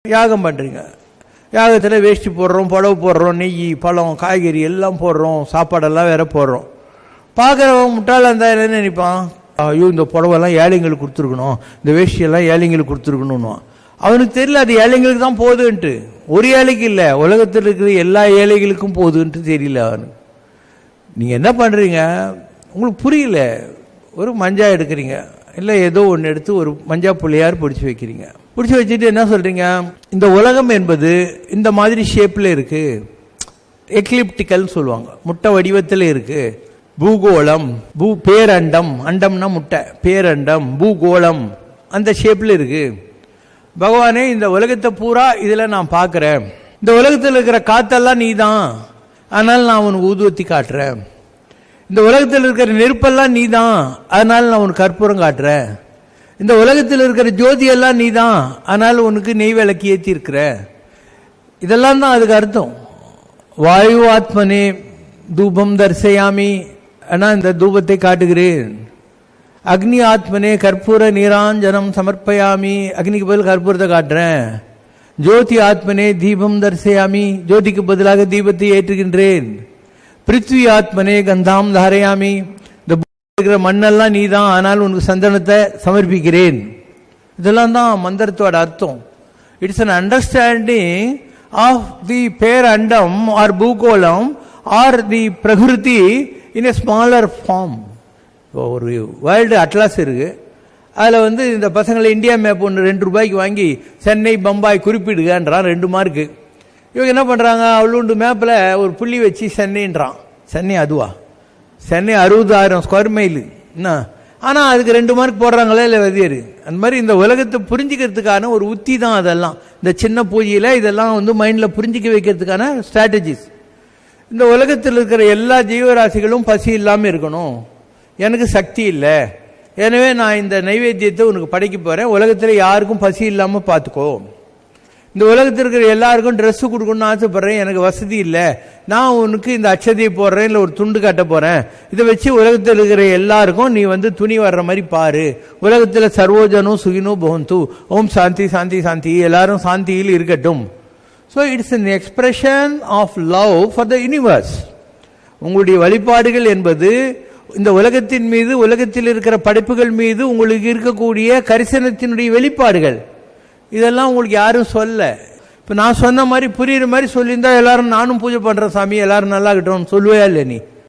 யாகம் பண்ணுறீங்க. யாகத்தில் வேஷ்டி போடுறோம், புடவை போடுறோம், நெய், பழம், காய்கறி எல்லாம் போடுறோம், சாப்பாடெல்லாம் வேற போடுறோம். பார்க்குறவன் முட்டாளாக இருந்தால் என்ன நினைப்பான்? ஐயோ, இந்த புடவெல்லாம் ஏழைங்களுக்கு கொடுத்துருக்கணும், இந்த வேஷ்டியெல்லாம் ஏழைங்களுக்கு கொடுத்துருக்கணும்னு. அவனுக்கு தெரியல அது ஏழைங்களுக்கு தான் போகுதுன்ட்டு. ஒரு ஏழைக்கு இல்லை, உலகத்தில் இருக்கிற எல்லா ஏழைகளுக்கும் போகுதுன்ட்டு தெரியல அவனுக்கு. நீங்கள் என்ன பண்ணுறீங்க? உங்களுக்கு புரியல. ஒரு மஞ்சா எடுக்கிறீங்க, இல்லை ஏதோ ஒன்று எடுத்து ஒரு மஞ்சா புள்ளையார் பிடிச்சி வைக்கிறீங்க. பிடிச்சி வச்சுட்டு என்ன சொல்கிறீங்க? இந்த உலகம் என்பது இந்த மாதிரி ஷேப்பில் இருக்குது, எக்லிப்டிக்கல்னு சொல்லுவாங்க, முட்டை வடிவத்தில் இருக்குது. பூகோளம், பேரண்டம், அண்டம்னா முட்டை, பேரண்டம், பூகோளம் அந்த ஷேப்பில் இருக்குது. பகவானே, இந்த உலகத்தை பூரா இதில் நான் பார்க்குறேன். இந்த உலகத்தில் இருக்கிற காற்றெல்லாம் நீ தான், அதனால் நான் உனக்கு ஊதுவத்தி காட்டுறேன். இந்த உலகத்தில் இருக்கிற நெருப்பெல்லாம் நீ தான், அதனால் நான் உனக்கு கற்பூரம் காட்டுறேன். இந்த உலகத்தில் இருக்கிற ஜோதியெல்லாம் நீ தான், அதனால் உனக்கு நெய் விளக்கு ஏற்றி இருக்கிற. இதெல்லாம் தான் அதுக்கு அர்த்தம். வாயு ஆத்மனே தூபம் தரிசையாமி, ஆனால் இந்த தூபத்தை காட்டுகிறேன். அக்னி ஆத்மனே கற்பூர நீராஞ்சனம் சமர்ப்பயாமி, அக்னிக்கு பதில் கற்பூரத்தை காட்டுறேன். ஜோதி ஆத்மனே தீபம் தரிசையாமி, ஜோதிக்கு பதிலாக தீபத்தை ஏற்றுகின்றேன். பிருத்வி ஆத்மனே கந்தாம் தாரையாமி, இந்த இருக்கிற மண்ணெல்லாம் நீ தான், ஆனால் உனக்கு சந்தனத்தை சமர்ப்பிக்கிறேன். இதெல்லாம் தான் மந்திரத்தோட அர்த்தம். It's an understanding of the perandam or bhoogolam or the prakriti in a smaller form. ஒரு வேர்ல்டு அட்லாஸ் இருக்கு, அதில் இந்த பசங்களை இந்தியா மேப் ஒன்று 2 ரூபாய்க்கு வாங்கி சென்னை பம்பாய் குறிப்பிடுகன்றான், 2 மார்க்கு. இவங்க என்ன பண்ணுறாங்க? அவ்வளோண்டு மேப்பில் ஒரு புள்ளி வச்சு சென்னைன்றான். சென்னை அதுவா? சென்னை 60,000 ஸ்கொயர் மைலு என்ன, ஆனால் அதுக்கு 2 மார்க் போடுறாங்களே இல்லை வெதியரு. அந்த மாதிரி இந்த உலகத்தை புரிஞ்சிக்கிறதுக்கான ஒரு உத்தி தான் அதெல்லாம். இந்த சின்ன பூஜையில் இதெல்லாம் மைண்டில் புரிஞ்சிக்க வைக்கிறதுக்கான ஸ்ட்ராட்டஜிஸ். இந்த உலகத்தில் இருக்கிற எல்லா ஜீவராசிகளும் பசி இல்லாமல் இருக்கணும், எனக்கு சக்தி இல்லை, எனவே நான் இந்த நைவேத்தியத்தை உனக்கு படைக்க போகிறேன், உலகத்தில் யாருக்கும் பசி இல்லாமல் பார்த்துக்கோ. இந்த உலகத்தில் இருக்கிற எல்லாருக்கும் ட்ரெஸ்ஸு கொடுக்கணும்னு ஆசைப்படுறேன், எனக்கு வசதி இல்லை, நான் உனக்கு இந்த அச்சதையை போடுறேன், இல்லை ஒரு துண்டு கட்ட போகிறேன், இதை வச்சு உலகத்தில் இருக்கிற எல்லாருக்கும் நீ துணி வர்ற மாதிரி பாரு. உலகத்தில் சர்வோஜனும் சுகினோ பவந்து, ஓம் சாந்தி சாந்தி சாந்தி, எல்லாரும் சாந்தியில் இருக்கட்டும். So it's an expression of love for the universe. உங்களுடைய வழிபாடுகள் என்பது இந்த உலகத்தின் மீது, உலகத்தில் இருக்கிற படைப்புகள் மீது உங்களுக்கு இருக்கக்கூடிய கரிசனத்தினுடைய வெளிப்பாடுகள். இதெல்லாம் உங்களுக்கு யாரும் சொல்ல. இப்போ நான் சொன்ன மாதிரி புரியுற மாதிரி சொல்லியிருந்தா எல்லாரும் நானும் பூஜை பண்ணுறேன் சாமி, எல்லாரும் நல்லா இருக்கட்டும் சொல்லுவையா இல்லை? நீ